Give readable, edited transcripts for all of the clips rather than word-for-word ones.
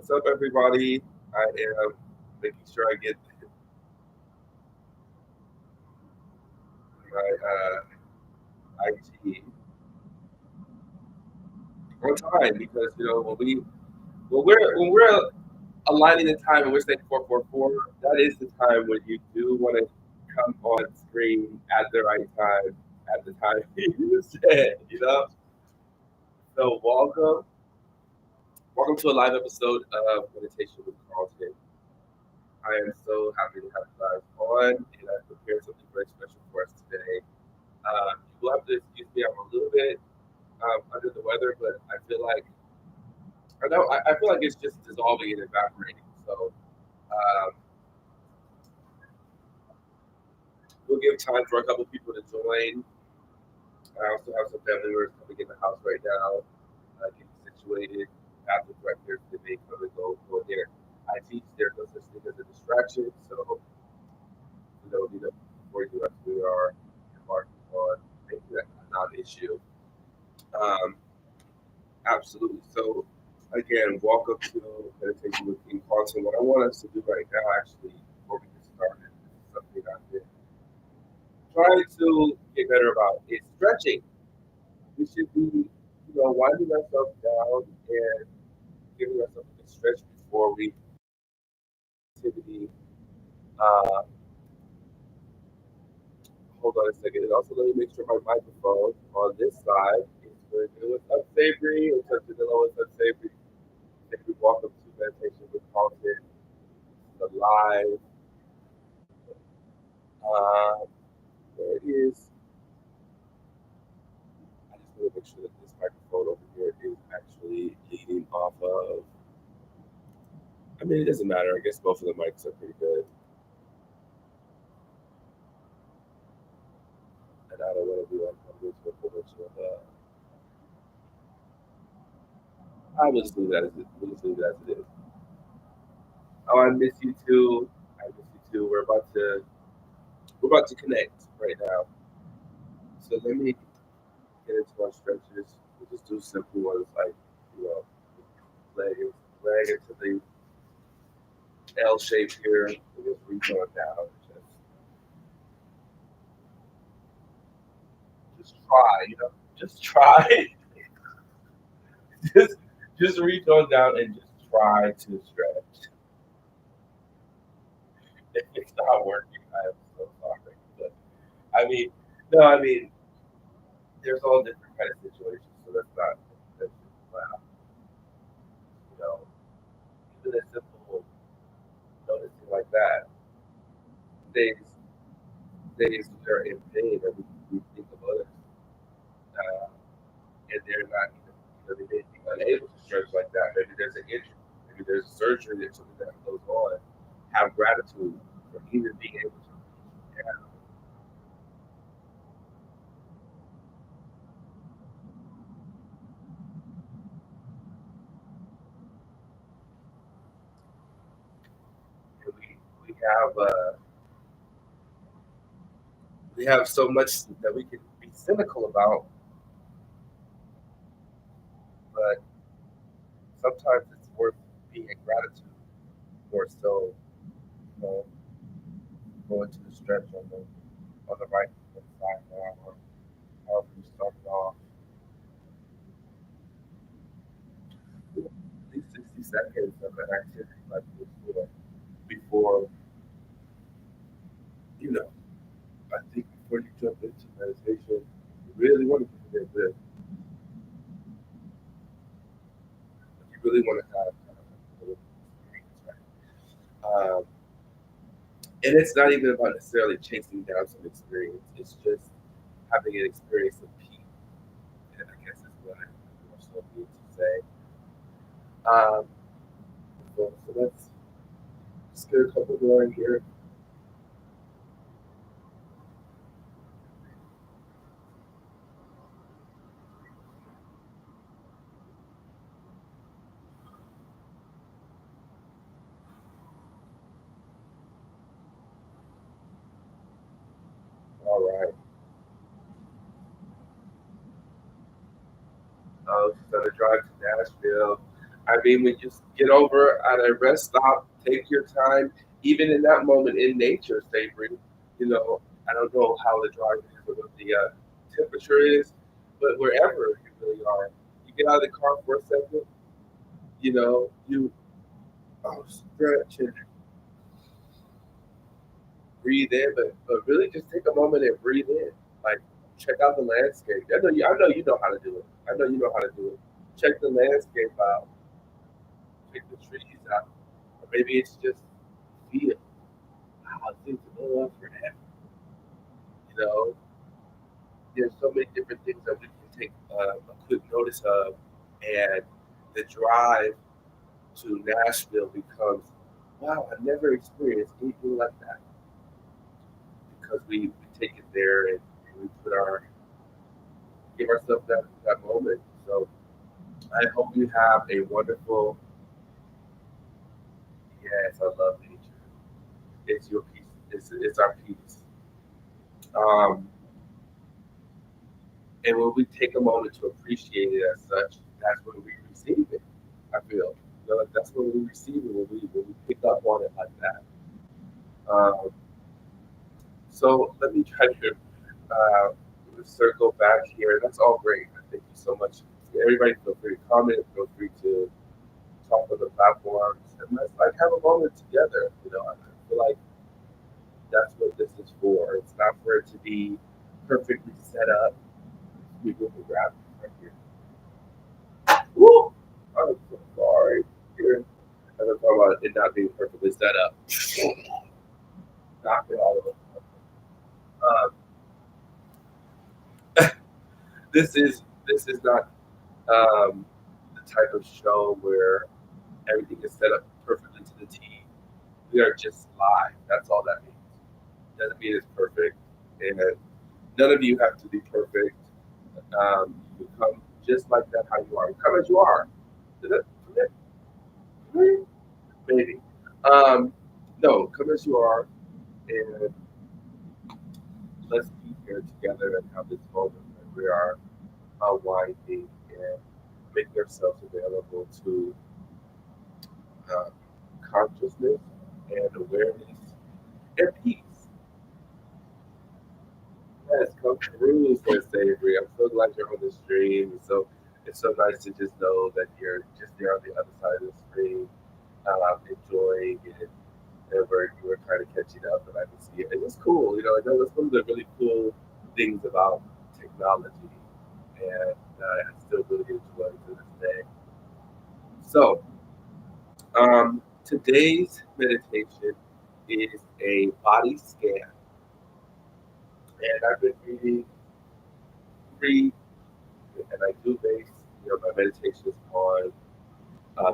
What's up, everybody? I am making sure I get my IT on time because when we're aligning the time and we're saying 444, that is the time when you do want to come on screen at the right time, at the time you said. So welcome to a live episode of Meditation with Karlton. I am so happy to have you guys on, and I've prepared something very special for us today. You will have to excuse me, I'm a little bit under the weather, but I feel like it's just dissolving and evaporating. So um, we'll give time for a couple people to join. I also have some family members coming in the house right now, getting situated. After directors, they may come and go there. I teach there's no such thing as a distraction, so before you us, we are embarking on making that not an issue. Um, Absolutely. So, again, welcome to Meditation with King Karlton. What I want us to do right now, actually, before we get started, is something I've been trying to get better about is stretching. We should be, winding ourselves down and giving ourselves a stretch before we activity. Uh, Hold on a second. And also, let me make sure my microphone on this side is working. What's up, Savory? What's up, Danilo? What's up, Savory? Savory, welcome to Meditation with Karlton, the live. Uh, There it is. I just want to make sure that this microphone over here is actually leading off of. I mean, it doesn't matter. I guess both of the mics are pretty good. And I don't want to be like, I'm going to a whole bunch of. I will just leave that as it. We'll just leave that as it is. Oh, I miss you too. I miss you too. We're about to connect right now. So let me get into our stretches. We'll just do simple ones like, you know, leg, leg into the L shape here. We just reach on down. Just try, just try. just just reach on down and just try to stretch. If it's not working, I am so sorry. But I mean, no, I mean, there's all different kind of situations, so that's just wow. You know, even a simple noticing like that, days days they're in pain and we think of others, uh, and they're not even, they may be unable to stretch like that. Maybe there's an injury, maybe there's surgery or something that goes on. Have gratitude for even being able to. Yeah, and we have so much that we can be cynical about, but sometimes it's worth being in gratitude more so, you know, going to the stretch on the right side now, or however you started off. At least 60 seconds of an activity like this before, you know, I think before you jump into meditation, you really want to be there, you really want to have kind of a little experience, right? And it's not even about necessarily chasing down some experience. It's just having an experience of peace. And I guess is what I more so need to say. Um, so let's just get a couple more in here. All right. She's on a drive to Nashville. I mean, when you get over at a rest stop, take your time, even in that moment in nature, Savory. You know, I don't know how the drive is or what the temperature is, but wherever you really are, you get out of the car for a second, you know, you stretch and breathe in, but really just take a moment and breathe in. Like, check out the landscape. I know you know how to do it. I know you know how to do it. Check the landscape out, check the trees out. Or maybe it's just feel how things go on forever. You know, there's so many different things that we can take a quick notice of, and the drive to Nashville becomes, wow, I've never experienced anything like that because we take it there and we put our give ourselves that moment. So I hope you have a wonderful. Yes, I love nature. It's your peace. It's our peace. Um, and when we take a moment to appreciate it as such, that's when we receive it. I feel, like that's when we receive it when we pick up on it like that. Um, so let me try to uh, circle back here. That's all great. Thank you so much. Everybody, feel free to comment. Feel free to talk on the platforms, and let's like have a moment together. I feel like that's what this is for. It's not for it to be perfectly set up. We will grab it right here. Woo! I'm so sorry. Here, as I'm talking about it not being perfectly set up, knock it all over. This is not the type of show where everything is set up perfectly to the T. We are just live. That's all that means. Doesn't mean it's perfect, and none of you have to be perfect. You come just like that, how you are. You come as you are. Is it? Maybe. Um, no, come as you are, and let's be here together and have this moment where we are unwinding and making ourselves available to uh, consciousness and awareness and peace. Yes, come through, says Savory. I'm so glad you're on the stream. It's so nice to just know that you're just there on the other side of the screen, enjoying it. And we're kind of catching up, and I can see it. And it's cool, I know that's one of the really cool things about technology, and I still really enjoy it to this day. So, today's meditation is a body scan, and I've been read, and I do base my meditations on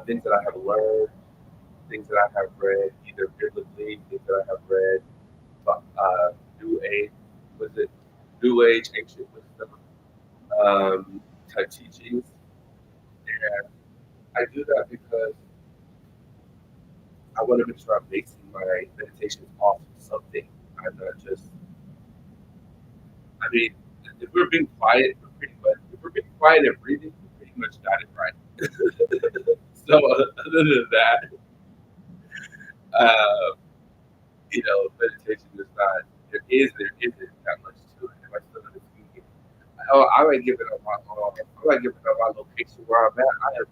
things that I have learned, things that I have read, either biblically, things that I have read, New Age, was it New Age, ancient wisdom type teachings, and I do that because I want to make sure I'm basing my meditations off of something. I'm not just. I mean, if we're being quiet, if we're being quiet and breathing, we pretty much got it right. So other than that, uh, meditation is not. There isn't that much to it. If I still speaking, I might give it up I might give it up my location where I'm at.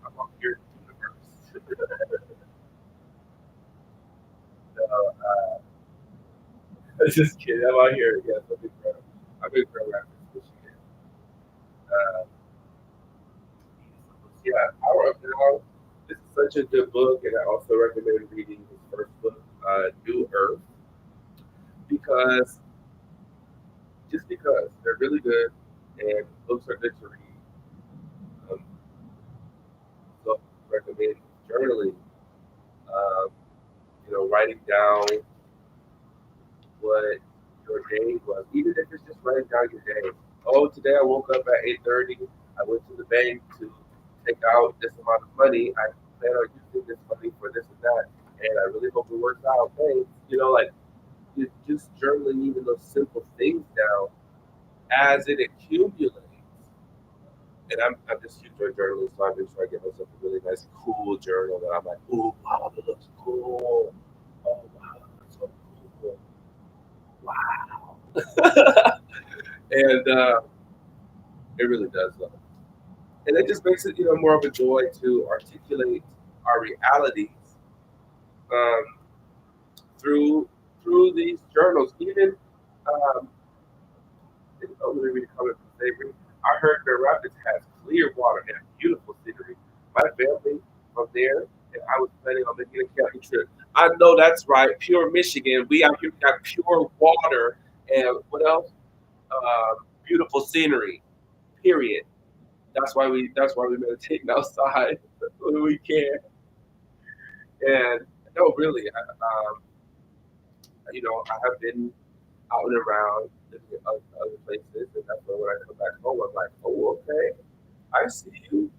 I'm up here in the universe. So, I'm just kidding. I'm out here. Yes, I'm in Grand Rapids, Michigan. Uh, yeah, Power of Now. This is such a good book, and I also recommend reading his first book, New Earth, because because they're really good, and books are good to read. Um, so I recommend journaling. Um, writing down what your day was, even if it's just writing down your day. Oh, today I woke up at 8:30. I went to the bank to take out this amount of money. I plan on using this money for this and that, and I really hope it works out. Thanks. Like just journaling even those simple things down as it accumulates. And I'm just huge on journaling, so I make sure I get myself a really nice, cool journal that I'm like, oh wow, that looks cool. Oh wow, that's so cool. Wow. And it really does look. And it just makes it, more of a joy to articulate our realities um, through these journals. Even um, let me read a comment from Savory. I heard Grand Rapids has clear water and beautiful scenery. My family from there, and I was planning on making a camping trip. I know that's right, pure Michigan. We out here got pure water and what else? Beautiful scenery. Period. That's why we meditate outside when we can. And no, really, I have been out and around living in other places, and that's why when I come back home, I'm like, oh, okay, I see you.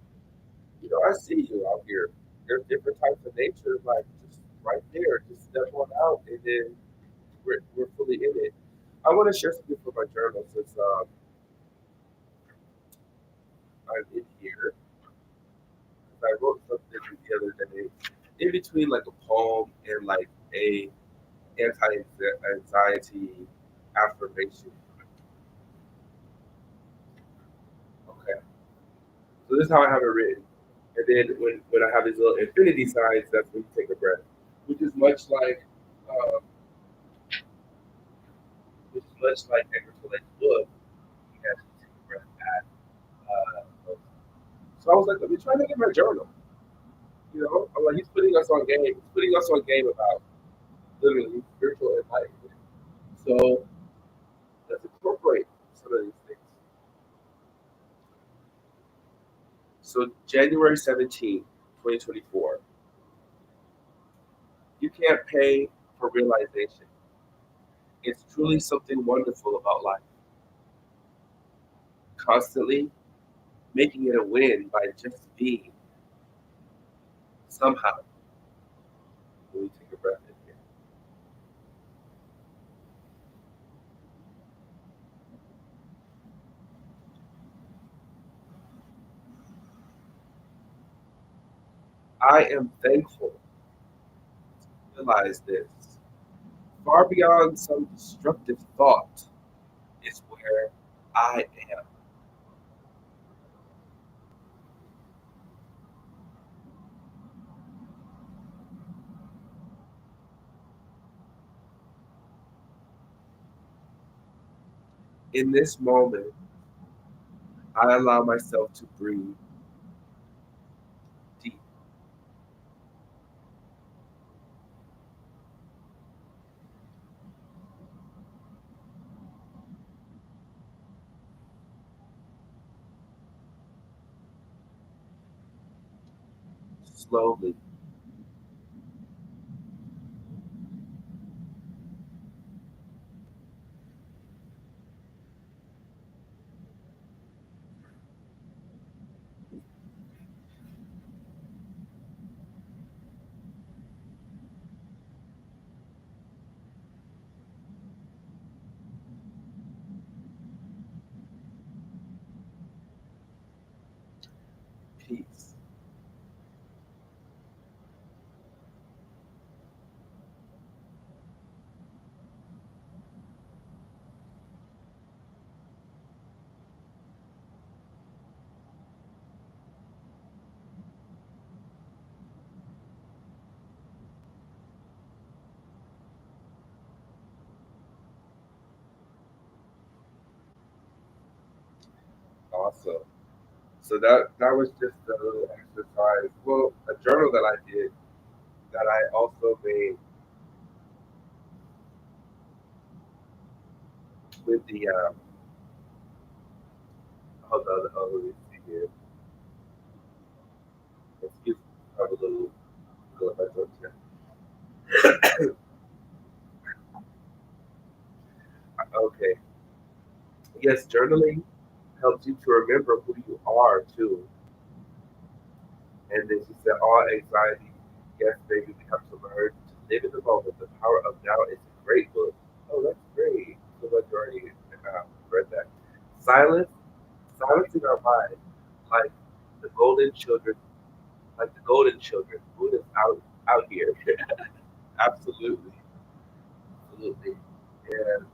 I see you out here. There's different types of nature, like just right there. Just step on out, and then we're fully in it. I want to share something from my journal since I'm in here. I wrote something the other day, in between like a poem and like a anti-anxiety affirmation. Okay, so this is how I have it written. And then when I have these little infinity signs, that's when you take a breath, which is much like um, Edgar Tolle's book. He has you take a breath at. So I was like, let me try to get my journal. I'm like, he's putting us on game. He's putting us on game about literally spiritual enlightenment. So let's incorporate some of these things. So January 17, 2024, you can't pay for realization. It's truly something wonderful about life. Constantly making it a win by just being somehow. When we take a breath in here, I am thankful to realize this. Far beyond some destructive thought is where I am. In this moment, I allow myself to breathe deep, slowly, peace. Awesome. So that was just a little exercise. Well, a journal that I did that I also made with the hold on, let me see here. Excuse me, I have a little my throat here. Okay. Yes, journaling helps you to remember who you are too. And then she said, all anxiety, yes, baby, we have to learn to live in the moment. The Power of Now is a great book. Oh, that's great. So much already read that. Silence, silencing our mind like the golden children, like the golden children. Buddha's out here. Absolutely, absolutely. And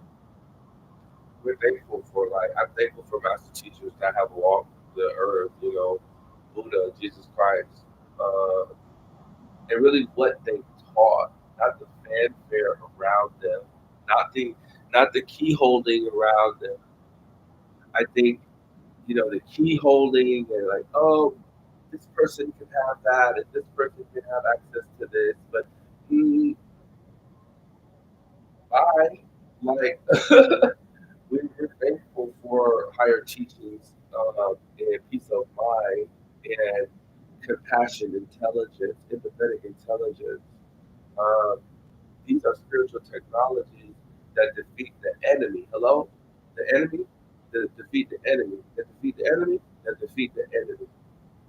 we're thankful for I'm thankful for master teachers that have walked the earth, Buddha, Jesus Christ, uh, and really what they taught, not the fanfare around them, not the not the key holding around them. I think, the key holding and like, oh, this person can have that and this person can have access to this, but bye. Like we're thankful for higher teachings, and peace of mind and compassion, intelligence, empathetic intelligence. Um, these are spiritual technologies that defeat the enemy. Hello? The enemy? That defeat the enemy. That defeat the enemy? That defeat the enemy.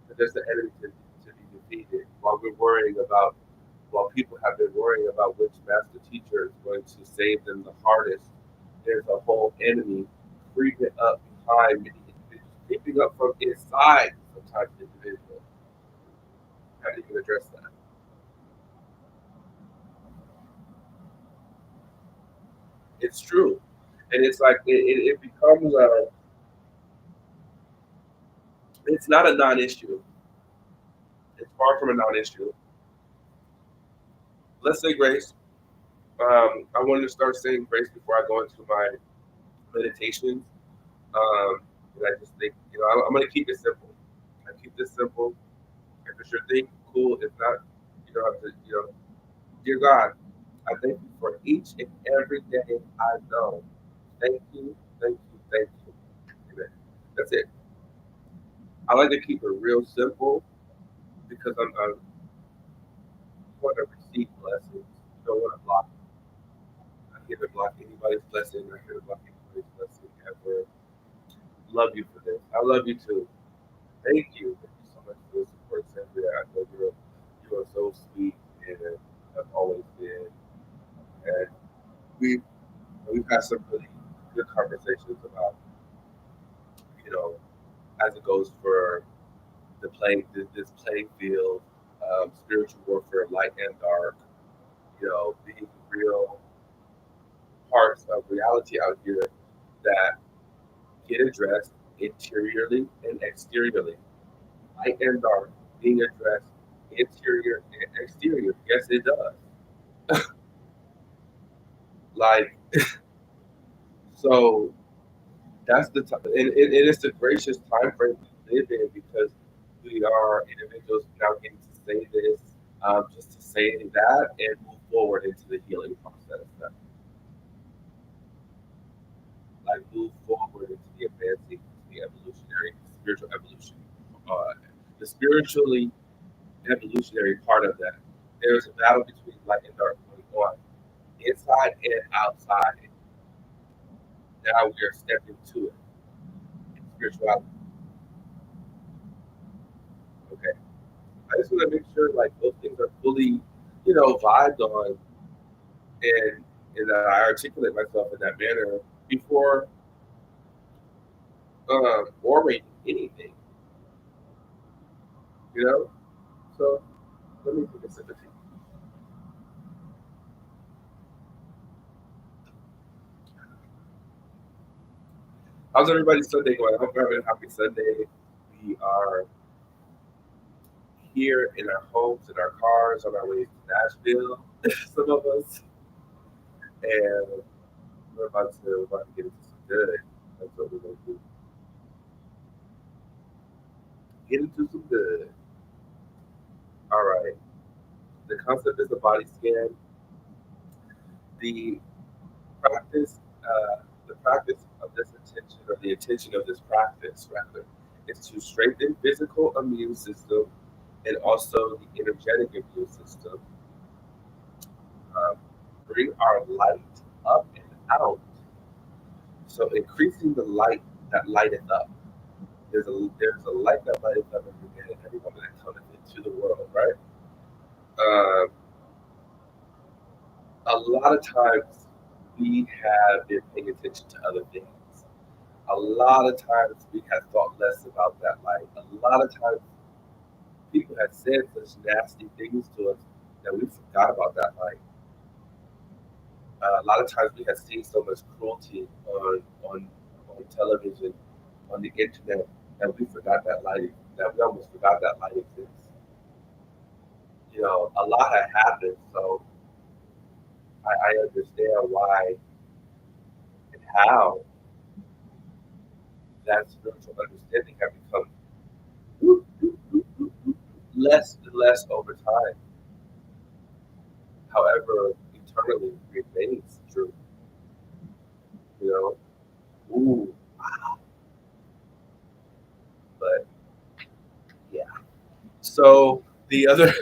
But there's the enemy to be defeated while people have been worrying about which master teacher is going to save them the hardest. There's a whole enemy creeping up behind many individuals, creeping up from inside sometimes individuals. How do you address that? It's true. And it's like it becomes it's not a non-issue. It's far from a non-issue. Let's say grace. I wanted to start saying grace before I go into my meditations. And I just think, I'm going to keep it simple. I keep this simple. If it's your thing, cool. If not, you don't have to, dear God, I thank you for each and every day I know. Thank you, thank you, thank you. Amen. That's it. I like to keep it real simple because I want to receive blessings. You don't want to block. I here to block anybody's blessing. I here to block anybody's blessing ever. Love you for this. I love you too. Thank you. Thank you so much for the support, Sandra. I know you are so sweet and have always been. And we we've had some really good conversations about, you know, as it goes for this playing field, spiritual warfare, light and dark, being real parts of reality out here that get addressed interiorly and exteriorly. Light and dark being addressed interior and exterior. Yes, it does. Like, so that's the time, and it's a gracious time frame we live in because we are individuals now getting to say this, just to say that and move forward into the healing process. Like move forward into the advancing, the evolutionary, spiritual evolution, the spiritually evolutionary part of that. There's a battle between light and dark going on, inside and outside. Now we are stepping to it. Spirituality. Okay. I just want to make sure like those things are fully, vibed on, and that I articulate myself in that manner before orating anything. You know. So let me take a sip of tea. How's everybody's Sunday going? I hope you're having a happy Sunday. We are here in our homes, in our cars, on our way to Nashville. Some of us, and we're about to get into some good. That's what we're going to do. Get into some good. All right. The concept is the body scan. The practice, the practice of this intention, or the intention of this practice, rather, is to strengthen physical immune system and also the energetic immune system. Um, bring our light up and out. So increasing the light that lighteth up. There's a light that lighteth up every man and every woman that cometh into the world, right? Um, a lot of times we have been paying attention to other things. A lot of times we have thought less about that light. A lot of times people have said such nasty things to us that we forgot about that light. A lot of times we have seen so much cruelty on television, on the internet, that we forgot that light. That we almost forgot that light exists. A lot had happened, so I understand why and how that spiritual understanding have become less and less over time. However, eternally remains true. You know, ooh, but yeah. So the other,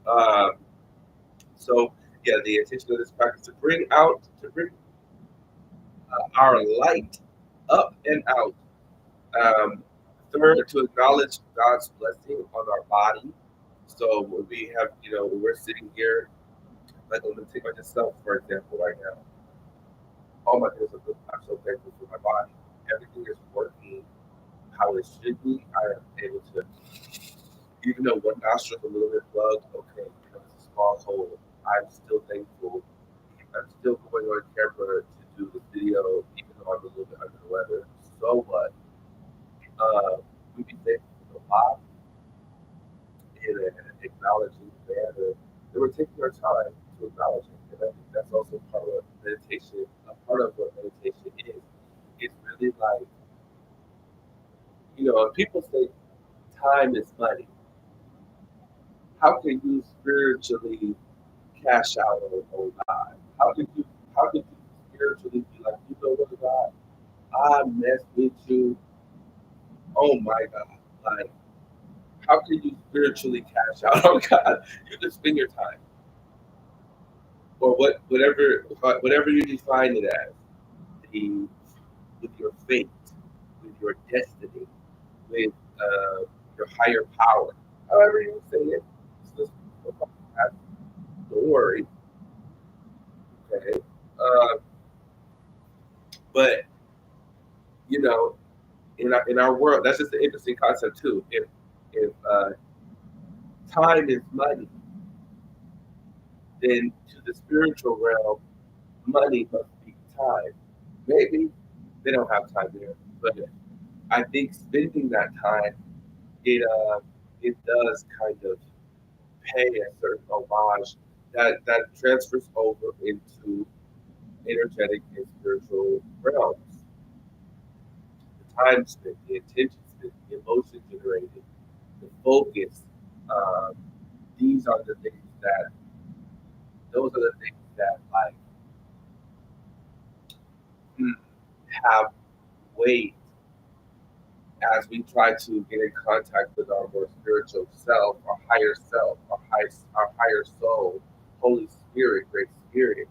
um, so yeah, the intention of this practice to bring our light up and out. Um, Third, to acknowledge God's blessing on our body. So when we have, when we're sitting here, like let me take myself for example right now. Oh my goodness, I'm so thankful for my body. Everything is working how it should be. I am able to, even though one nostril is a little bit plugged, okay, it's a small hole. I'm still thankful. I'm still going on camera to do the video, even though I'm a little bit under the weather. So what? We be thankful for the body and acknowledging that they were taking our time to acknowledge it. And I think that's also part of meditation. A part of what meditation is. It's really like, if people say time is money, how can you spiritually cash out on God? How can you spiritually be like, what, God, I messed with you. Oh my God. Like, how can you spiritually cash out on God? You just spend your time. Or whatever you define it as, the with your fate, with your destiny, with your higher power, however you say it. It's just that's the worry, okay? Uh, but you know, in our world, that's just an interesting concept too. If time is money, then to the spiritual realm, money must be time. Maybe they don't have time there, but I think spending that time, it does kind of pay a certain homage that transfers over into energetic and spiritual realms. The time spent, the attention spent, the emotion generated, the focus. Um, these are the things that those are the things that like mm, have weight as we try to get in contact with our more spiritual self, our higher soul, Holy Spirit, Great Spirit.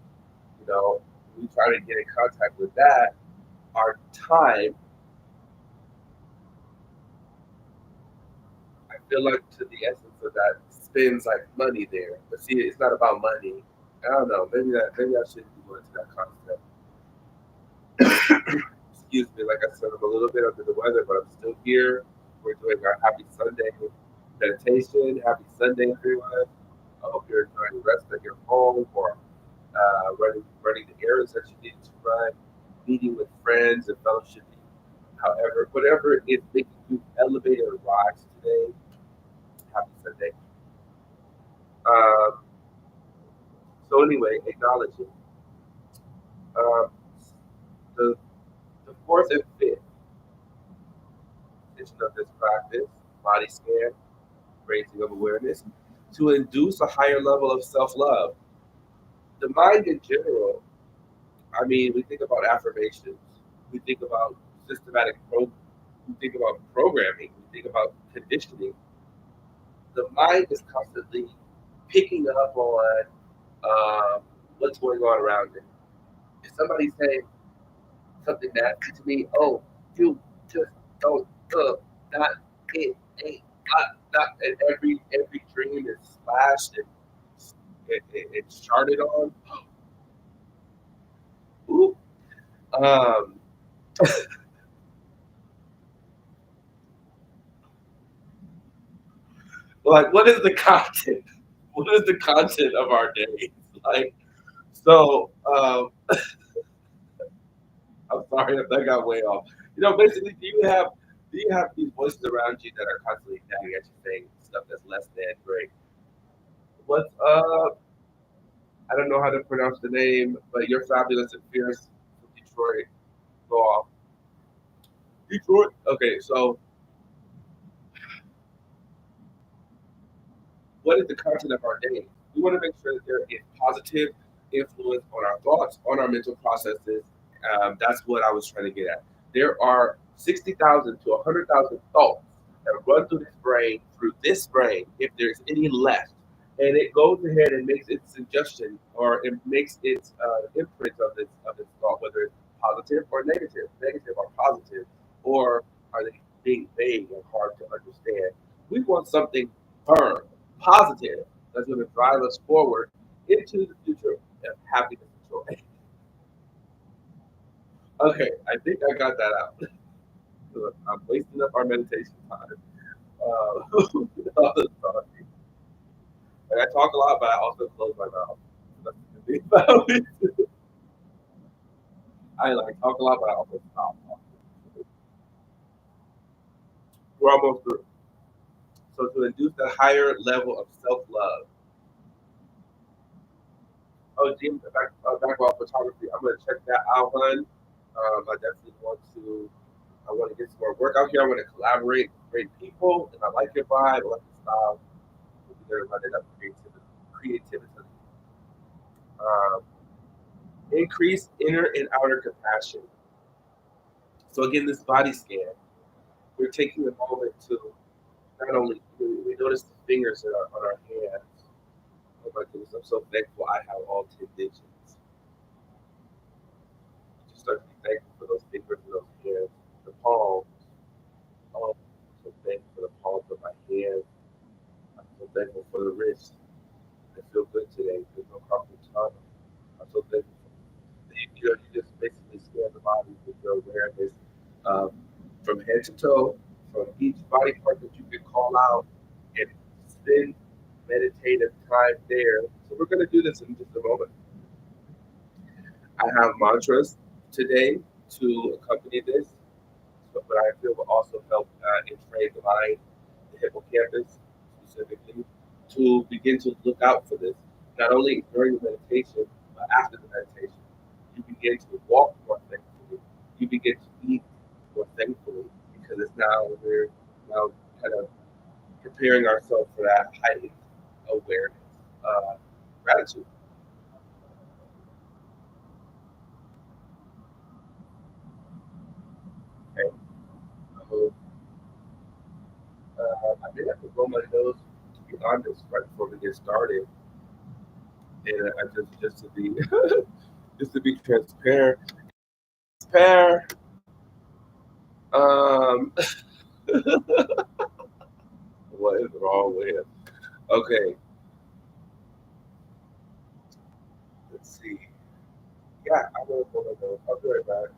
We try to get in contact with that. Our time, I feel like, to the essence of that, spends like money there. But see, it's not about money. I don't know. Maybe I shouldn't be going to that concept. Excuse me. Like I said, I'm a little bit under the weather, but I'm still here. We're doing our Happy Sunday meditation. Happy Sunday, everyone. I hope you're enjoying the rest of your home or running the errands that you need to run, meeting with friends and fellowshipping. However, whatever is making you elevate or rise today, happy Sunday. Um, so anyway, acknowledging um, the fourth and fifth edition of this practice, body scan, raising of awareness, to induce a higher level of self-love. The mind in general, I mean, we think about affirmations, we think about we think about programming, we think about conditioning. The mind is constantly picking up on what's going on around it. If somebody's saying something nasty to me, oh, you just don't not it ain't not and every dream is splashed and it's charted on. Ooh, Um, like, what is the content? What is the content of our days? Like, so I'm sorry if that got way off. Basically, do you have these voices around you that are constantly nagging at you saying stuff that's less than great? What's up? I don't know how to pronounce the name, but you're fabulous and fierce from Detroit. Go off. Detroit. Okay, so what is the content of our day? We want to make sure that there is positive influence on our thoughts, on our mental processes. That's what I was trying to get at. There are 60,000 to 100,000 thoughts that run through this brain, if there's any left. And it goes ahead and makes its suggestion, or it makes its imprint of this thought, whether it's positive or negative or positive, or are they being vague and hard to understand. We want something firm, positive, that's going to drive us forward into the future of happiness and joy. Okay, I think I got that out. I'm wasting up our meditation time. Like, I talk a lot, but I also close my mouth. That's the thing about it. I like talk a lot, but I also stop. We're almost through. So to induce a higher level of self-love. Oh, Jim, background photography. I'm gonna check that out, hun. I definitely want to. I want to get some more work out here. I want to collaborate with great people, and I like your vibe. I like your style. We're going to run it up creativity. Um, increase inner and outer compassion. So again, this body scan, we're taking a moment to not only we notice the fingers that are on our hands. Oh my goodness, I'm so thankful I have all 10 digits. Just start to be thankful for those fingers and those hands, the palms. Oh, I'm so thankful for the palms of my hands. I'm so thankful for the wrists. I feel good today. There's no carpal tunnel. I'm so thankful. You just basically scan the body with your awareness, um, from head to toe, from each body part that you can call out, and spend meditative time there. So we're going to do this in just a moment. I have mantras today to accompany this, but I feel will also help entrain the mind, the hippocampus specifically, to begin to look out for this, not only during the meditation, but after the meditation. You begin to walk more thankfully. You begin to eat more thankfully, because it's now we're now kind of preparing ourselves for that heightened awareness, gratitude. Okay. So, I may have to blow my nose, to be honest, right before we get started, and I just to be just to be transparent. Transparent. Um, what is wrong with it? Okay, let's see. Yeah, I'm gonna blow my nose. I'll be right back.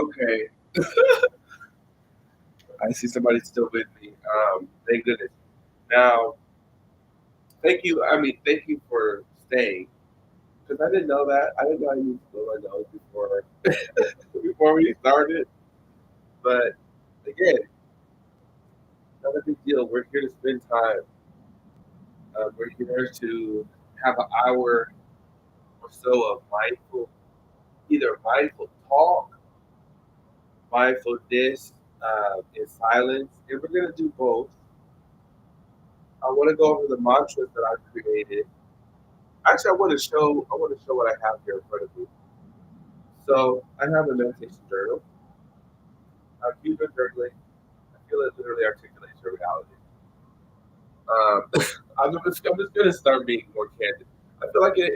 Okay. I see somebody still with me. Thank goodness. Now, thank you. I mean, thank you for staying because I didn't know that. I didn't know I needed to blow my nose before before we started. But again, not a big deal. We're here to spend time. We're here to have an hour or so of mindful, either mindful talk, mindfulness in silence, and we're gonna do both. I want to go over the mantras that I've created. Actually, I want to show what I have here in front of me. So I have a meditation journal. You've been journaling. I feel it literally articulates your reality. Um, I'm just going to start being more candid. I feel like it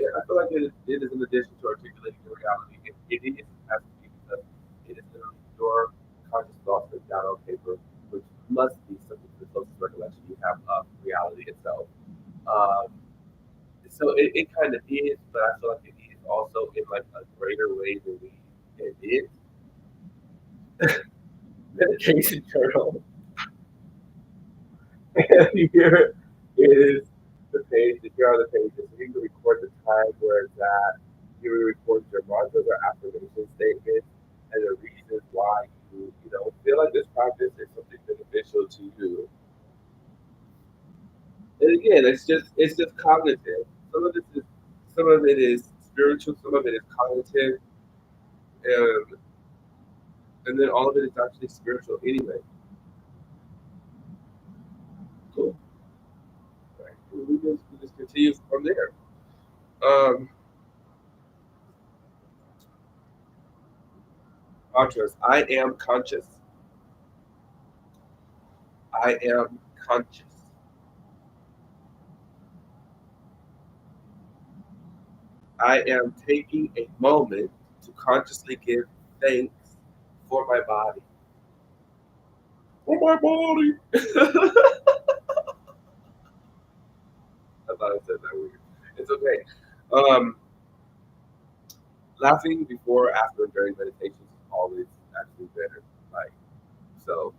is an addition to articulating your reality. It is has to be because it is literally your conscious thoughts written down on paper, which must be something to the closest recollection you have of reality itself. Um, so it kind of is, but I feel like it is also in like a greater way than we it is. Meditation journal. Here is the page. Here are the pages. So you can record the time where it's at. You record your mantras or affirmation statements and the reasons why you know feel like this practice is something beneficial to you. And again, it's just cognitive. Some of this is some of it is spiritual, some of it is cognitive, and and then all of it is actually spiritual anyway. Cool. Right. We just continue from there. Um, Mantras. I am conscious. I am conscious. I am taking a moment to consciously give thanks for my body. For my body. I thought I said that weird. It's okay. Um, Laughing before, after, and during meditations is always actually better. Like so,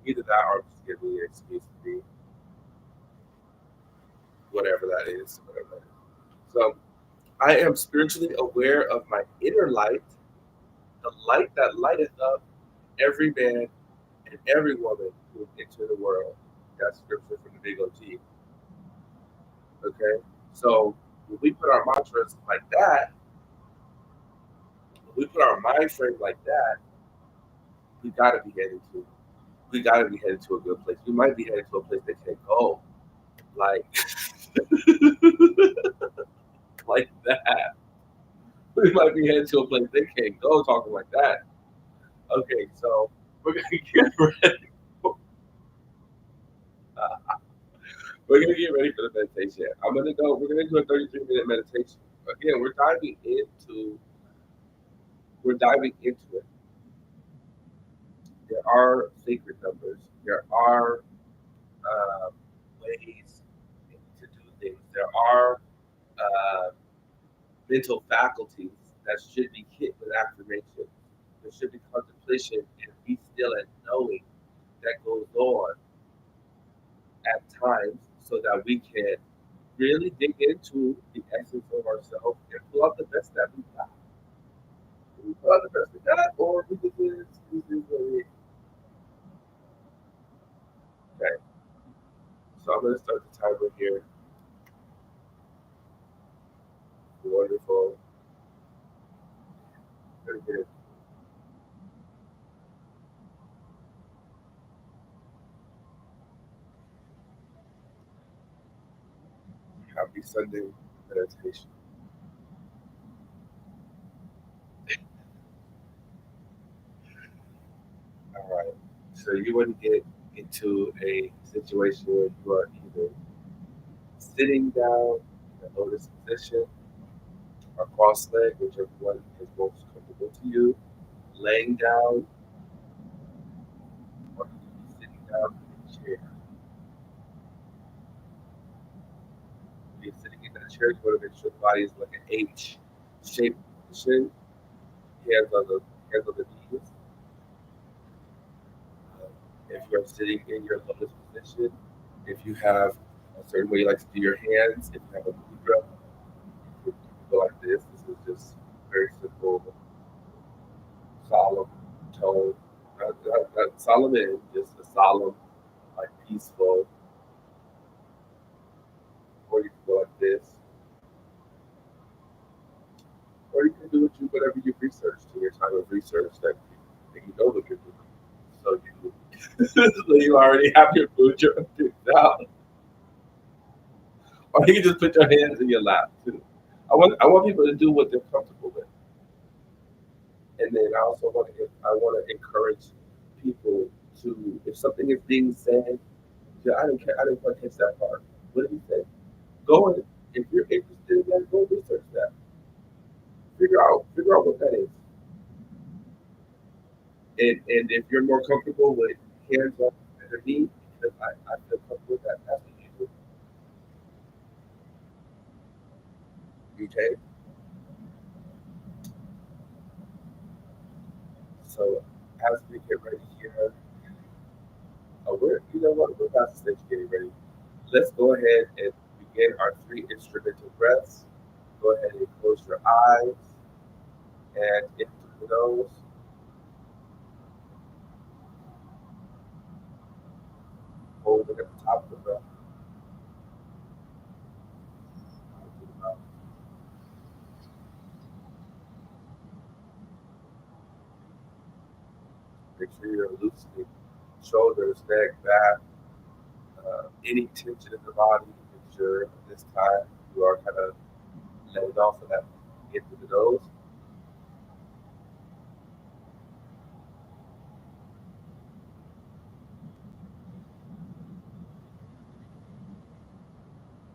either that or just give me an excuse to be whatever that is. Whatever that is. So I am spiritually aware of my inner light, the light that lighteth up every man and every woman who enter the world. That's scripture from the Big OT. Okay? So when we put our mantras like that, when we put our mind frame like that, we gotta be heading to we gotta be headed to a good place. We might be headed to a place that can't go. Like like that. We might be headed to a place they can't go talking like that. Okay, so we're gonna get ready. We're gonna get ready for the meditation. We're gonna do a 33-minute meditation. Again, we're diving into it. There are sacred numbers. There are ways to do things. There are uh, mental faculties that should be hit with affirmation. There should be contemplation and be still and knowing that goes on at times so that we can really dig into the essence of ourselves and pull out the best that we got. We pull out the best we got, or we just really okay. So I'm gonna start the timer here. Wonderful. Very good. Happy Sunday meditation. All right. So you want to get into a situation where you are either sitting down in a lotus position or cross-legged, whichever one is most comfortable to you, laying down, or you can be sitting down in a chair. If you're sitting in that chair, you want to make sure the body is like an H shaped position. hands on the hands on the knees. If you're sitting in your lotus position, if you have a certain way you like to do your hands, if you have a mudra, you can go like this. This is just very simple, solemn tone. Not solemn in, just a solemn, like peaceful. Or you can go like this, or you can do whatever you've researched in your time of research that you know what you're doing. So so you already have your mudra picked out, or you can just put your hands in your lap too. I want people to do what they're comfortable with. And then I want to encourage people to, if something is being said, yeah, I didn't quite catch that part. What did he say? Go and if you're interested in that, go research that. Figure out what that is. And if you're more comfortable with hands on underneath, because I feel comfortable with that, that's what you do. Okay. So as we get ready here, we're you know what, we're about to stage getting ready. Let's go ahead and begin our three instrumental breaths. Go ahead and close your eyes and in through the nose, hold it at the top of the breath, out through the mouth. Make sure you're loosening shoulders, neck, back, any tension in the body. Make sure this time you are kind of letting off of that in through the nose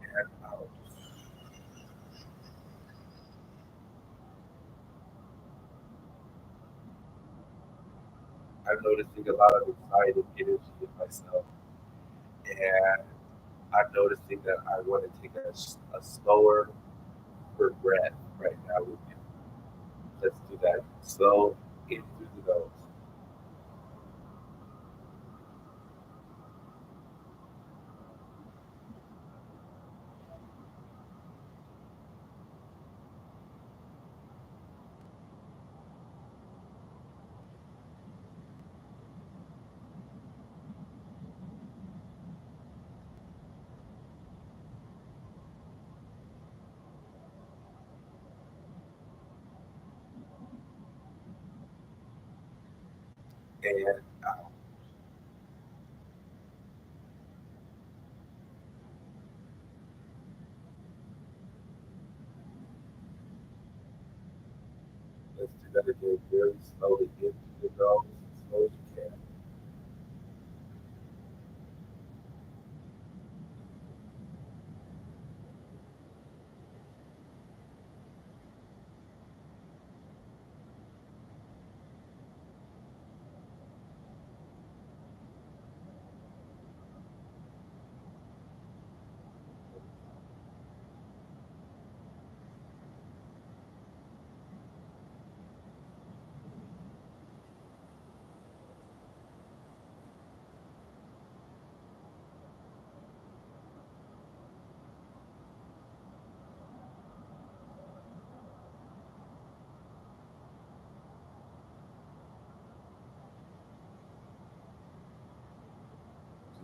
and out. I'm noticing a lot of excited energy in myself, and I'm noticing that I want to take a slower breath right now with you. Let's do that. Slow in through the nose. And out. Let's do that again very slowly in through the nose as slow as you can.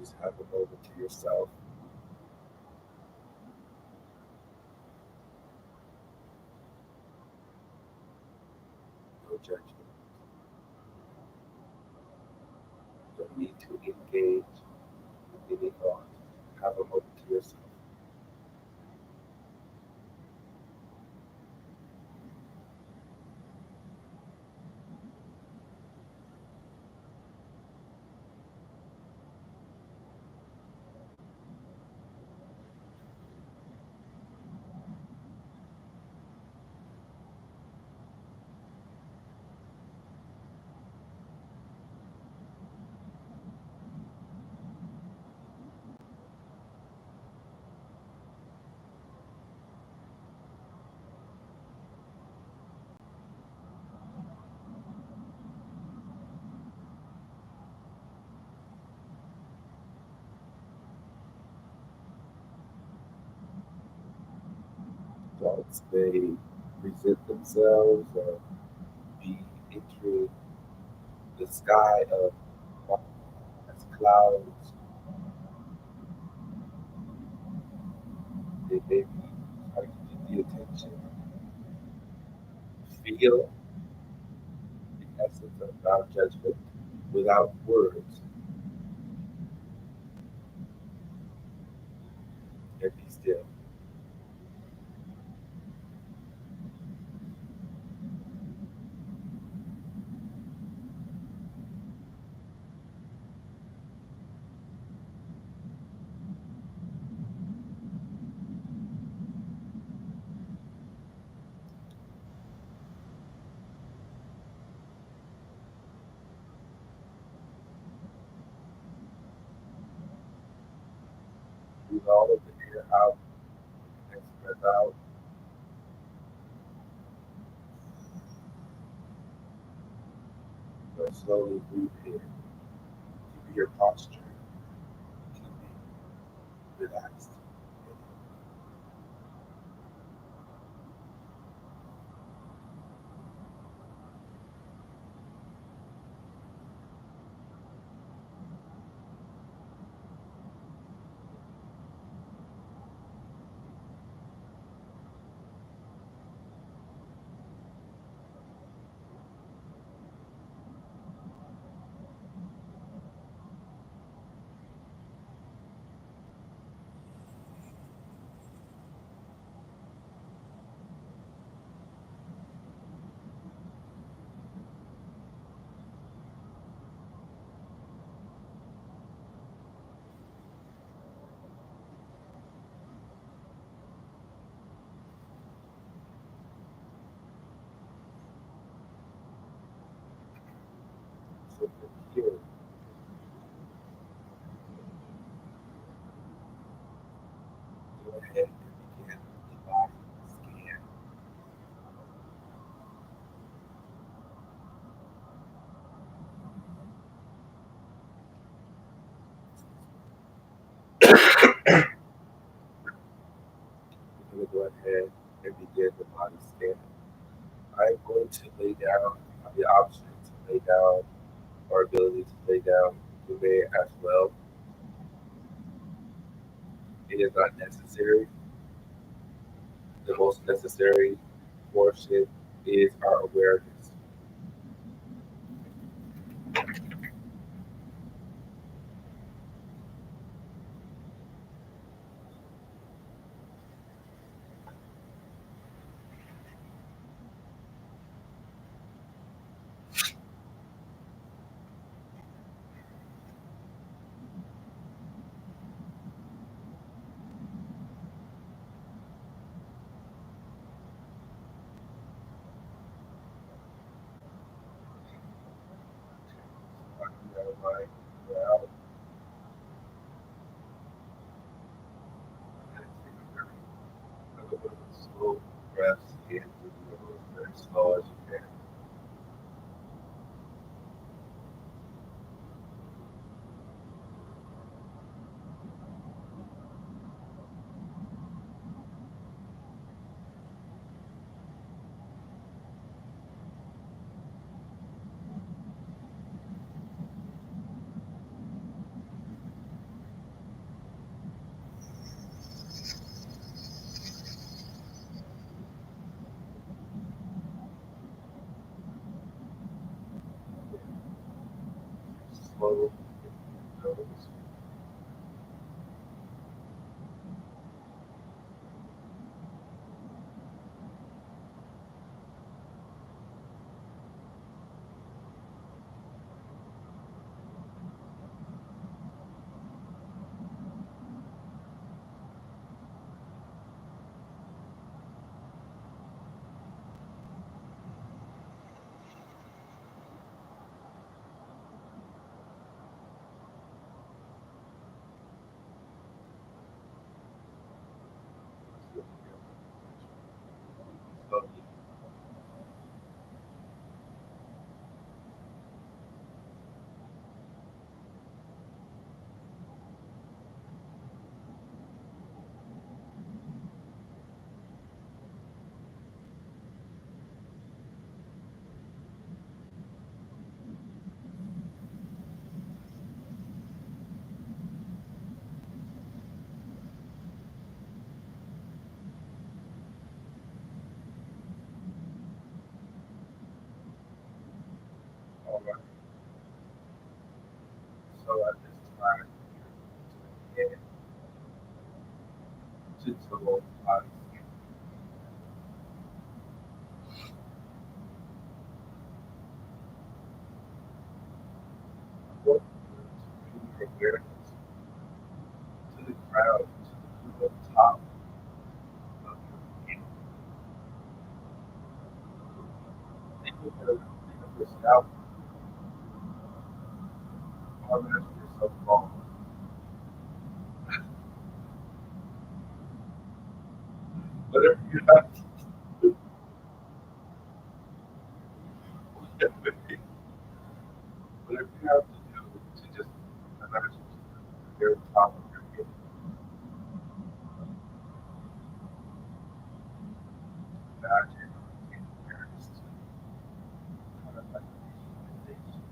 Just have a moment to yourself. No judgment. Don't need to engage with any thought. Have a moment to yourself. They present themselves or be entering the sky of as clouds. They may be trying to get the attention, feel the essence of non judgment without words, and be still. Breathe all of the air out, next breath out, but slowly breathe in. Keep your posture, keep it relaxed. So from here, go ahead and begin the body scan. We're going to go ahead and begin the body scan. I'm going to lay down, have the option to lay down or ability to lay down. You may as well. It is not necessary. The most necessary portion is our awareness. I do that right now. And take a very little bit of slow breaths in through the nose, very slow as you can. Slow in through the nose. I so at this time you're doing it to total honesty. I want you to bring your awareness to the ground, to the top of your head. Think of yourself harmonious yourself wrong. Whatever you have to do, whatever you have to do to just imagine the very top of your head. Imagine in awareness to kind of like visualization.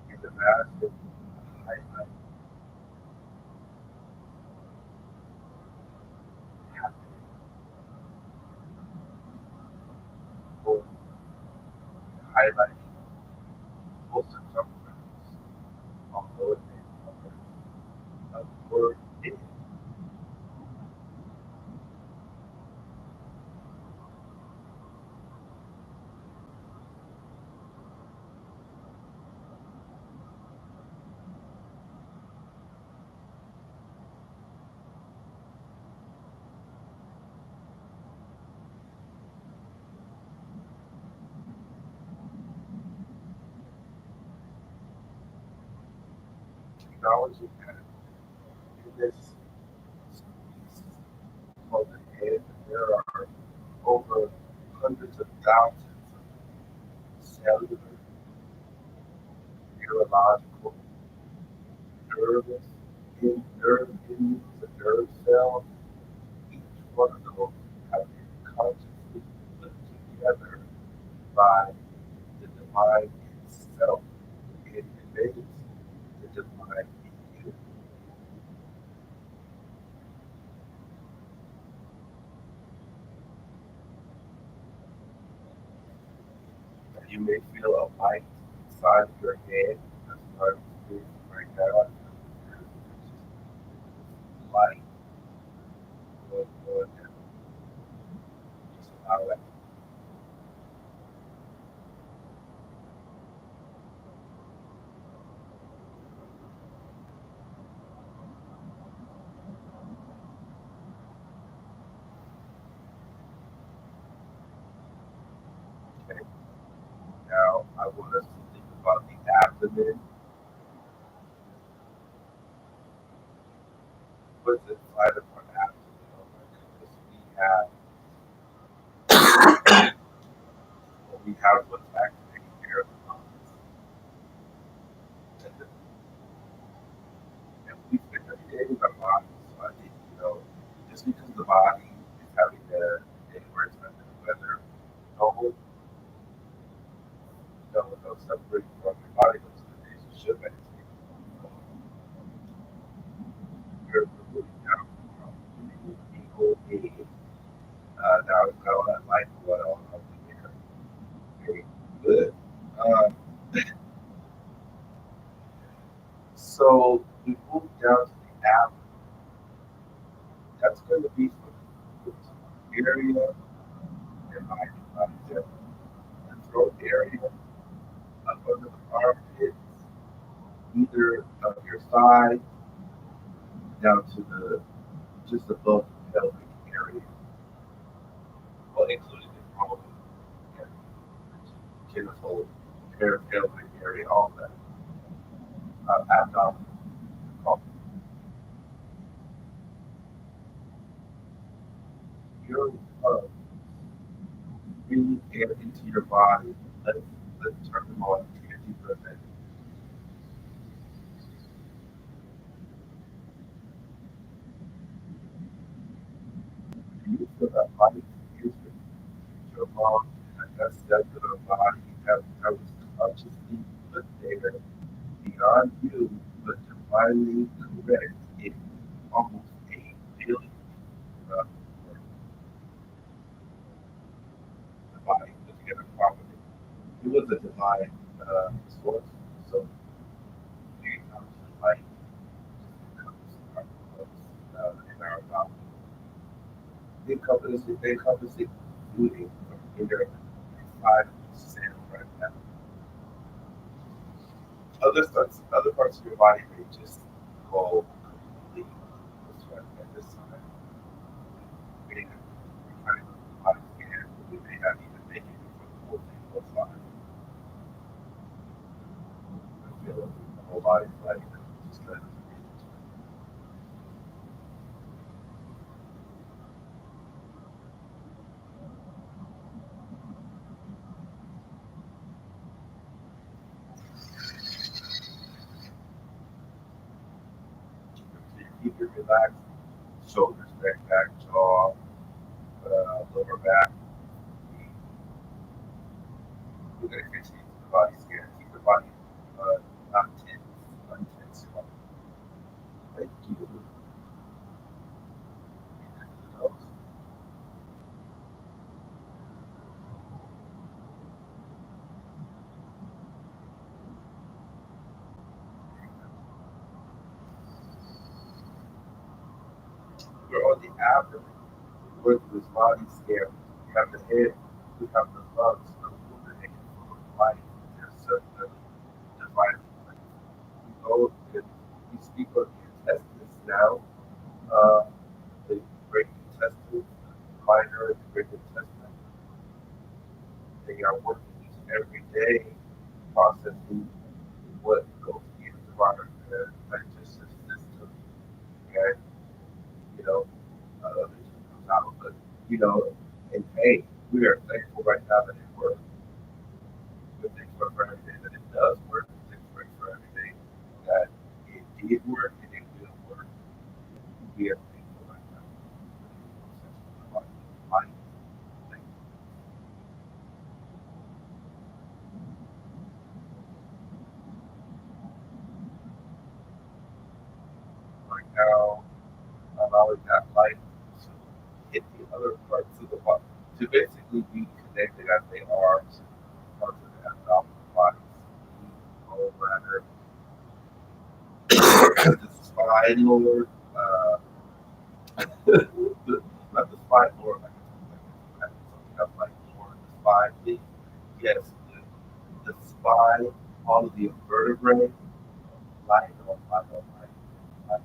And imagine a highlight happening or highlighting full circumference on lower of your head. Acknowledging that in this space called the head, there are over hundreds of thousands of cellular, neurological, nervous, nerve endings, and nerve cells. Each one of those have been consciously put together by the divine itself. It conveys the divine in you. You may feel a light inside of your head. That's what I'm experiencing right now. There's just light going on and just allow it. Okay. Now I want us to think about the abdomen. What's inside of our abdomen? Oh my goodness. We have what's activating air and, the, and we spend every day with our body. So I think, just because the body is having a day where it's under the weather, don't, don't separate from your body. Those are the days you should meditate. So you're really down from equal aid. Now it's got all that light going on up in there. Very good. Um, so we move down to the abdomen. That's going to be for the foot area and the throat area, up under the armpits, either of your side down to the just above the pelvic area, well, including the colon, genital, pelvic area, all that, abdomen, all your uh, breathe air into your body. Let's turn them on. Take a deep breath in. You feel that body is your mom, and that's that little body that was consciously put there beyond you, but divinely correct in almost 8 billion uh, the body put together properly. was a divine source. So we acknowledge the light encompasses our clothes and our mouth. They encompass including from inner 5% right now. Other parts of your body may just go completely this way at this time. We may have kind of body scan, we may not even make it before the whole thing goes live. I feel like the whole body's like just kind of so you keep it relaxed, shoulders, neck, back, jaw, lower back. We're going to continue to the body scan. Keep the body not tense, untense. Thank you. We're on the abdomen. We work with body scan. We have the head, we have the lungs, illuminating full of life. They're circularly divided. We go and we speak of the intestines now. Uh, the great intestine, minor and great intestine. They are working each and every day, processing what goes into our digestive system. And, you know, eventually comes out. But, you know, and hey, we are thankful right now that it works. We're thankful for every day that it does work. We're thankful for every day that it did work and it will work. We are thankful right now. Life, right now, allowing that light to hit the other parts of the body, to basically be connected as they are to parts of the abdominal body, gallbladder, the spinal, not the spine, more like something else like more the spine thing. Yes, the spine, all of the vertebrae, light on, light on, light.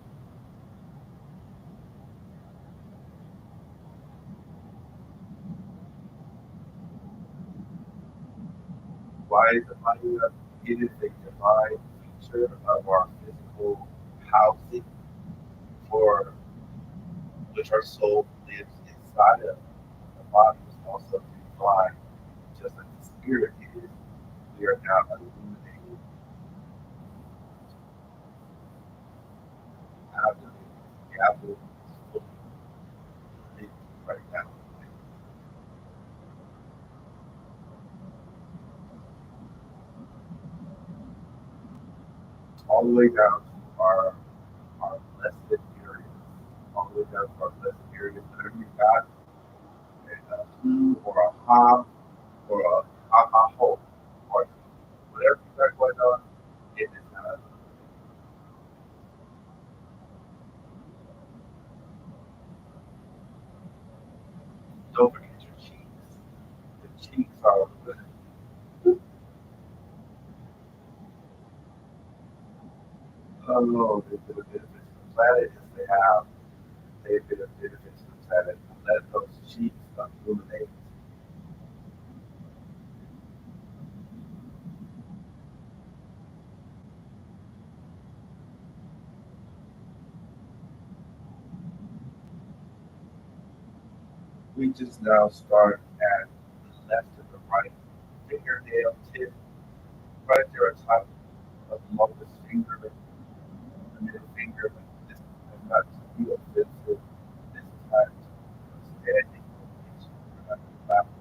Why is it lighting up? It is a divine feature of our physical housing for which our soul lives inside of. The body is also divine, just like the spirit is. We are now illuminating abdomen. The abdomen is fully lit right now. All the way down to our blessed areas. All the way down to our blessed areas. Whatever you got, a or a ha or a ha ha ho or whatever you got going on, it is not. Don't forget your cheeks. The cheeks are oh, the benefits of the planet is they've been a benefit to the planet. Let those cheeks illuminate. We just now start at the left and the right fingernail tip, right there on top of the longest finger, the middle finger. This is not to be offensive. This is not standing ovation. We're not clapping.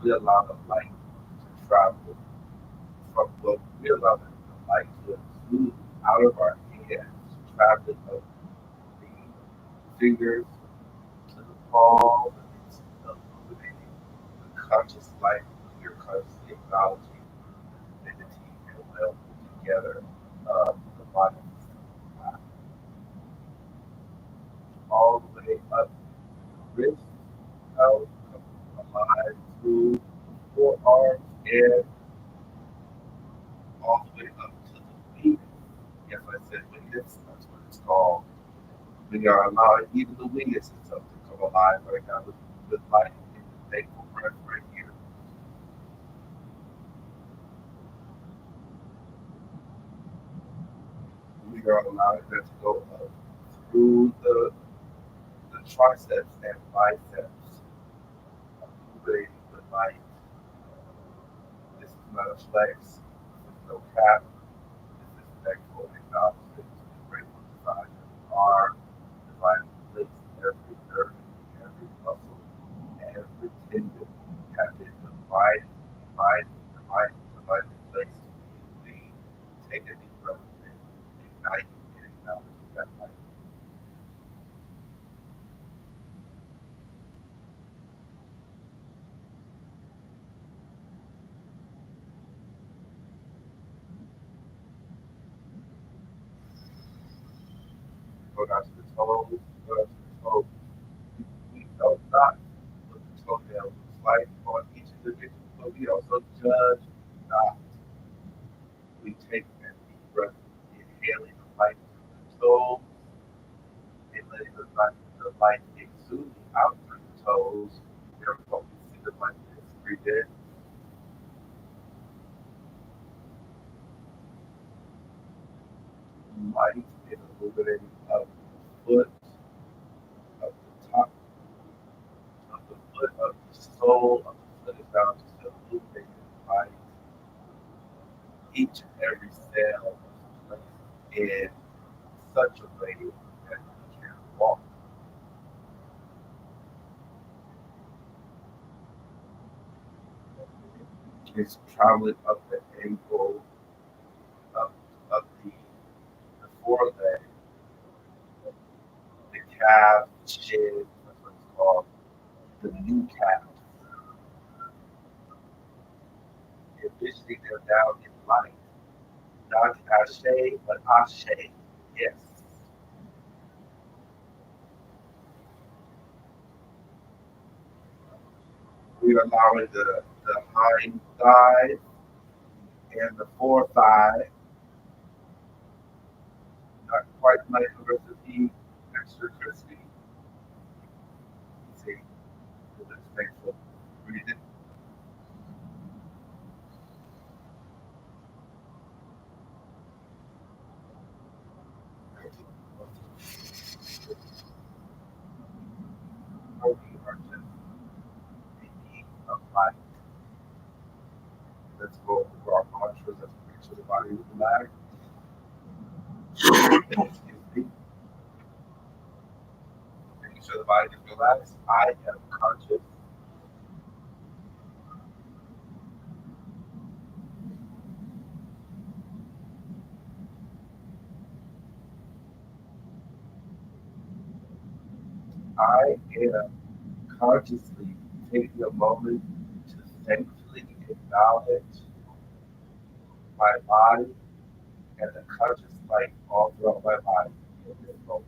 We allow the light beloved, the light to exude out of our hands, traveling up the fingers to the palm, and it's illuminating the conscious life we are consciously acknowledging divinity and will together of the body all the way up the wrist, out alive through the forearms, and all the way up to the feet. Yes, I said witness, that's what it's called. We are allowing even the witness itself to come alive right now with life and the thankful breath right here. We are allowing that to go up through the triceps and biceps, illuminating the light. This is not a flex, this is no cap, this is thankful acknowledgement to the grateful design that we are, divine bliss, every nerve, every muscle, every tendon have been divinely placed to be. Take a deep breath in, ignite and acknowledge that light. Go down to the toes, go down to the toes. We know not what the toenail looks like on each individual, but we also judge not. We take that deep breath, inhaling the light through the toes and letting the light exude out through the toes. Therefore, we see the light as breathe in, light and illuminating of the foot, of the top of the foot, of the sole of the foot is down to illuminating light. Each and every cell is placed in such a way that you can walk. It's traveling up the ankle, up, up the foreleg, the calf, shin, that's what it's called, the kneecap, envisioning them down in light. Not Ashe, but Ashe. Yes. We're allowing the hind thigh and the fore thigh, not quite like the recipe, extra crispy. See, it's thankful. Breathe in. We are just thinking of life. Let's go over our mantras. Let's make sure the body is relaxed. Excuse me. Making sure the body is relaxed. I am conscious. I am consciously taking a moment to thankfully acknowledge my body and the conscious light all throughout my body in this moment.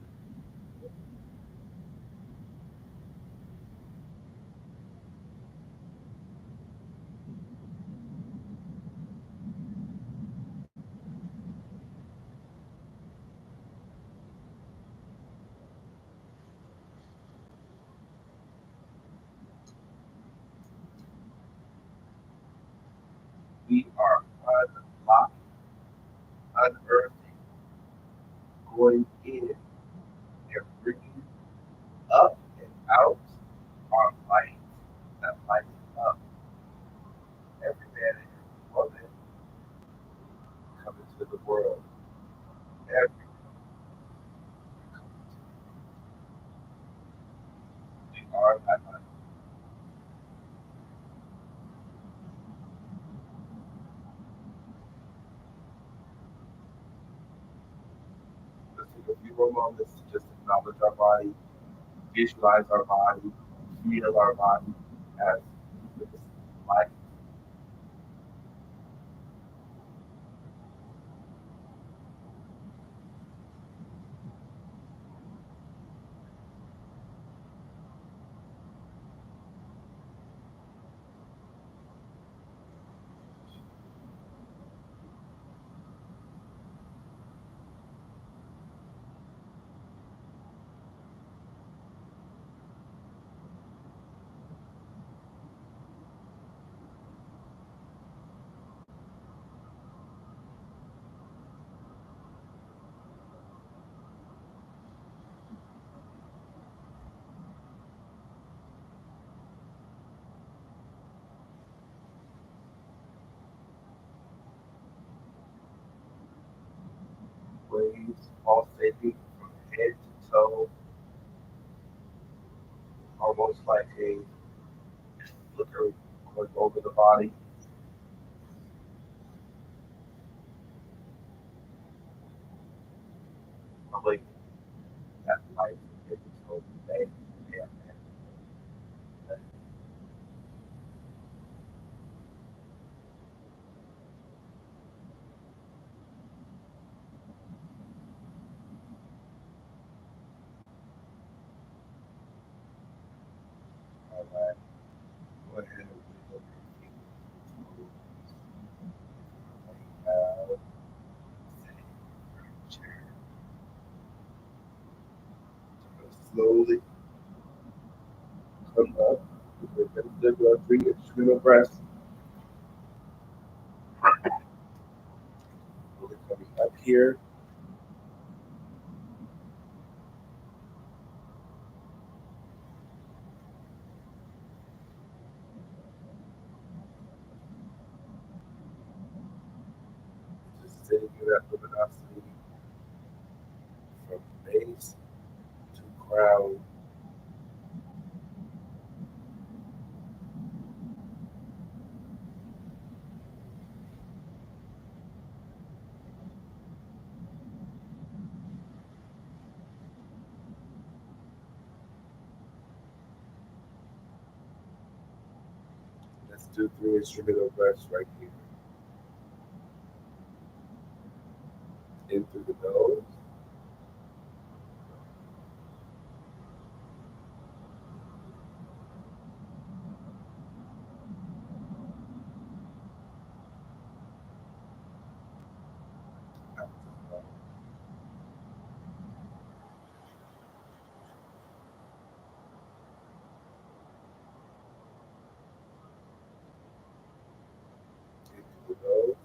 We are unlocking, unearthing, going in, and bringing up and out our light that lights up every man and every woman coming to the world. Every we are that light. a few more moments to just acknowledge our body, visualize our body, feel our body as this life. Waves pulsating from head to toe, almost like a flicker going over the body. Like that life is so bad. Yeah, man. All right. Go ahead and wiggle your feet out. Slowly come up with the three external breaths. Slowly coming up here. Just sitting in that luminosity from base to crown. Let's do three instrumental breaths right here. In through the nose, out through the mouth. In through the nose,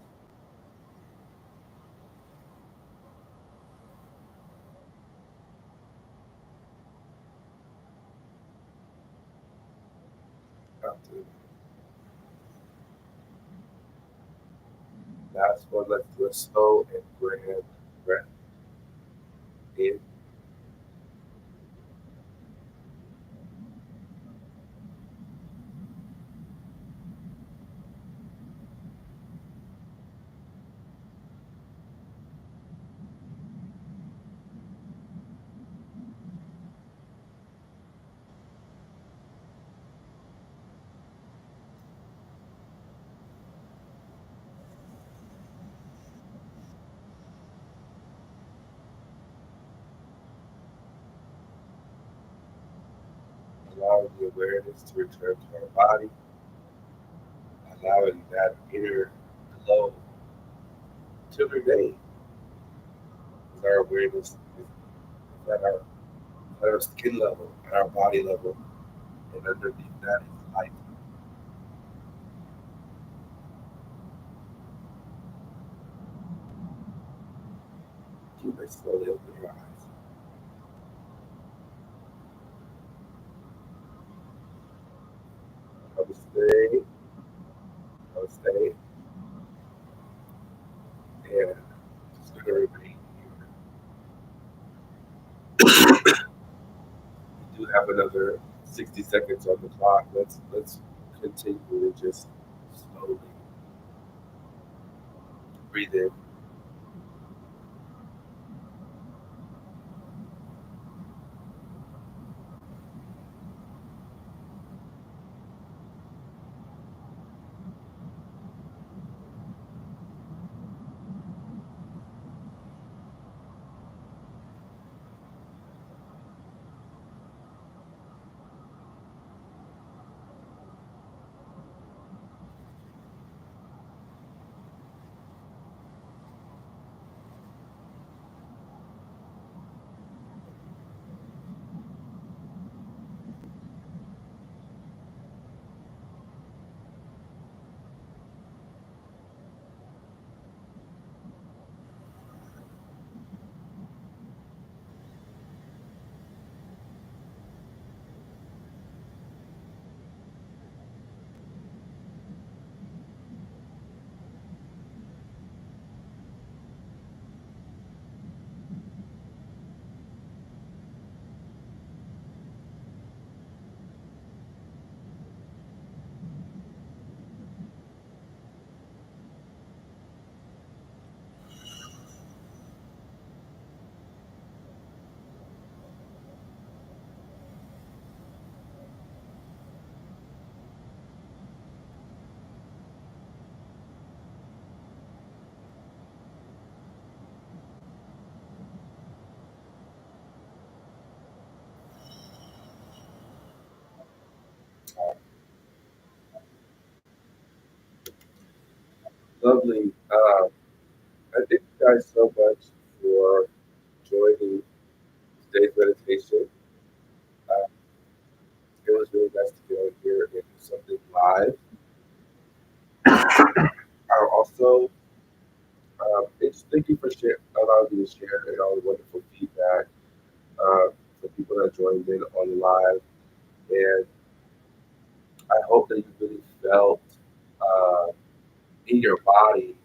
out through the mouth. Last one, let's do a slow and grand breath in. Allowing the awareness to return to our body, allowing that inner glow to remain as our awareness is at our skin level, at our body level, and underneath that is light. You may slowly open your eyes. Namaste, namaste, and just going to remain here. We do have another 60 seconds on the clock. Let's continue to just slowly breathe in, Lovely. I thank you guys so much for joining today's meditation. Uh, it was really nice to get on here and do something live. I also just thank you for allowing me to share and all the wonderful feedback for people that joined in on live. And I hope that you really felt uh, in your body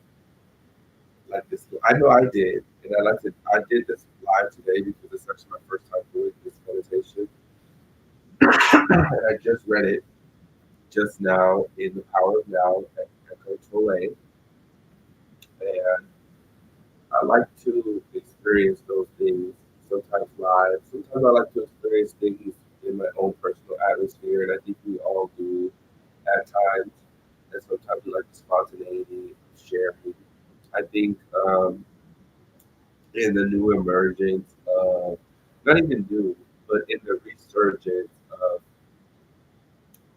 like this. I know I did, and I did this live today because it's actually my first time doing this meditation. And I just read it just now in The Power of Now at Karlton, and I like to experience those things sometimes live. Sometimes I like to experience things in my own personal atmosphere, and I think we all do at times. And sometimes we like the spontaneity of sharing. I think in the new emergence of, not even new, but in the resurgence of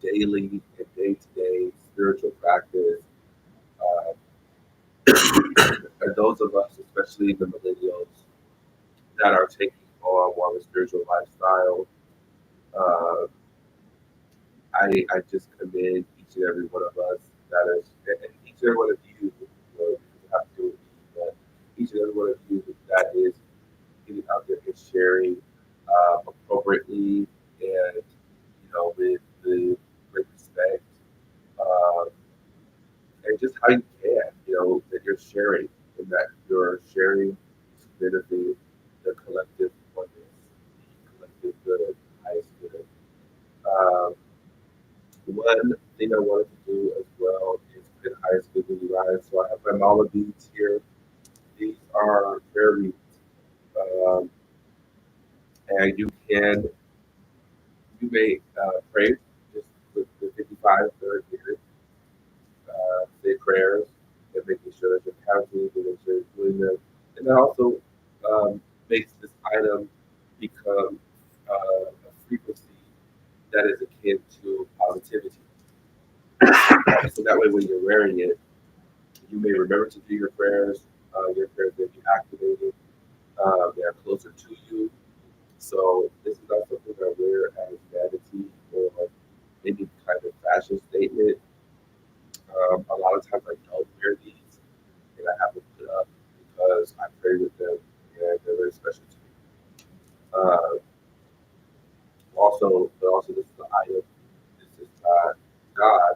daily and day to day spiritual practice, uh, and those of us, especially the millennials, that are taking on more of a spiritual lifestyle, uh, I just commend each and every one of us that is, and each and every one of you, because you have to do it, but each and every one of you that is getting out there and sharing appropriately and with the great respect uh, and just how you can, that you're sharing and that you're sharing to benefit the collective oneness, the collective good, highest good. Um, One thing I wanted to do as well is put highest good in your eyes. So I have my mala beads here. These are prayer beads. Um, and you may pray just with the 55 third here, say prayers, and making sure that you're counting and that you're doing them. And that also makes this item become a frequency that is akin to positivity. So that way, when you're wearing it, you may remember to do your prayers may be activated, they are closer to you. So this is not something I wear as vanity or any kind of fashion statement. A lot of times I don't wear these and I have them put up because I pray with them and they're very special to me. Uh, but also this is an item. This is not God.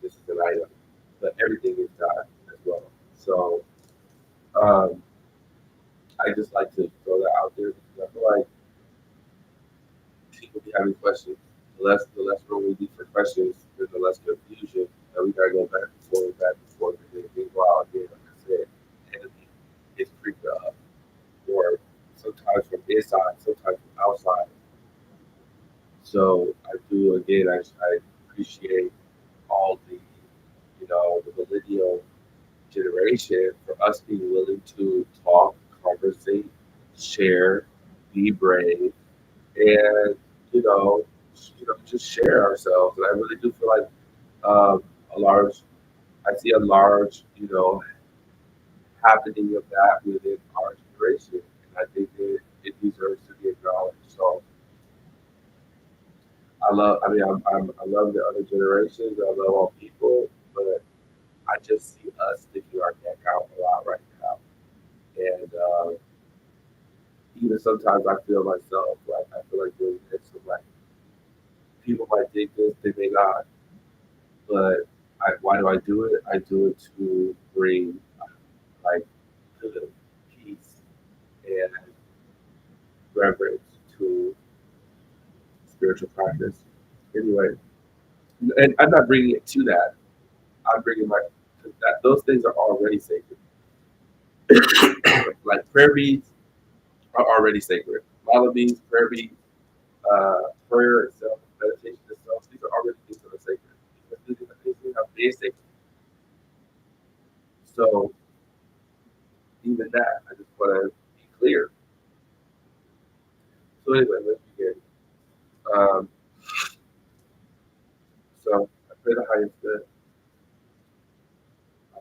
This is an item, but everything is God as well. So um, I just like to throw that out there because I feel like people be having questions. The less room we leave for questions, then the less confusion. And we gotta go back and forth, and then think, wow, again, like I said, enemy is creeping up, or sometimes from inside, sometimes from outside. So I do again. I appreciate all the millennial generation for us being willing to talk, conversate, share, be brave, and you know, just share ourselves. And I really do feel like um, I see a large, happening of that within our generation, and I think it deserves to be acknowledged. So I love the other generations. I love all people, but I just see us sticking our neck out a lot right now, and even sometimes I feel myself like I feel like doing this. So like people might think this, they may not, but why do I do it? I do it to bring like good peace and reverence to spiritual practice. Anyway, and I'm not bringing it to that. I'm bringing my that those things are already sacred. Like prayer beads are already sacred. Mala beads, prayer beads, prayer itself, meditation itself, these are already things that are sacred. Because these are being sacred. So even that, I just want to be clear. So anyway, let's begin. Um, so I pray the highest good.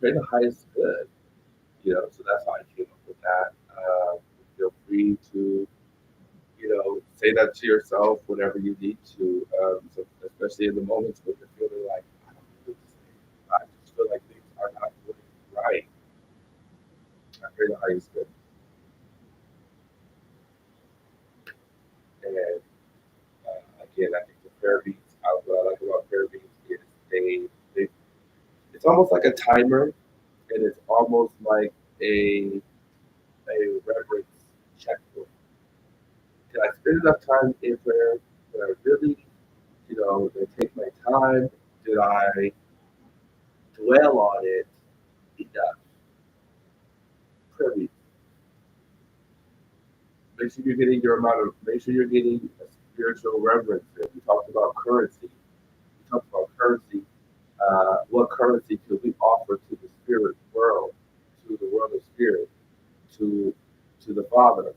pray the highest good. So that's how I came up with that. Feel free to, say that to yourself whenever you need to, so especially in the moments when you're feeling like, I don't know what to say. I just feel like things are not going right. I pray the highest good. And again, I think the prayer beats, what I like about prayer beats is they it's almost like a timer, and it's almost like a reverence checkpoint. Did I spend enough time in prayer? Did I really, did I take my time? Did I dwell on it enough? Prayer beats. Make sure you're getting your amount of, make sure you're getting a spiritual reverence. We talked about currency. We talked about currency. What currency could we offer to the spirit world, to the world of spirit, to the Father?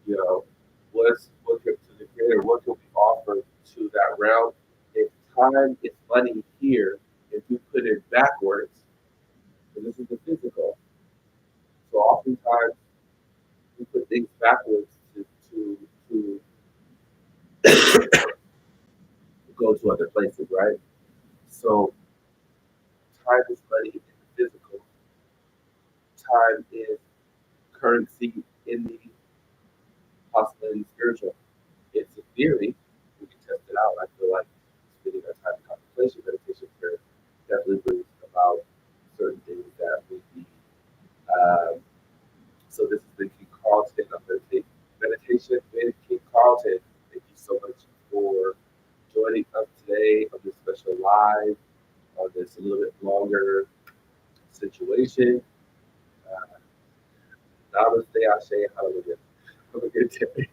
You know, what could, to the Creator? What can we offer to that realm? If time is money here, if we put it backwards, and this is the physical. So oftentimes we put things backwards to go to other places, right? So time is money in the physical. Time is currency in the possibly in the spiritual. It's a theory. We can test it out. I feel like spending our time in contemplation, meditation, prayer definitely brings about certain things that we need. Um, so this has been King Carlton of meditation with King Carlton. Thank you so much for joining us today on this special live, on this a little bit longer situation. Uh, Namaste, Ashe, hallelujah. Have a good day.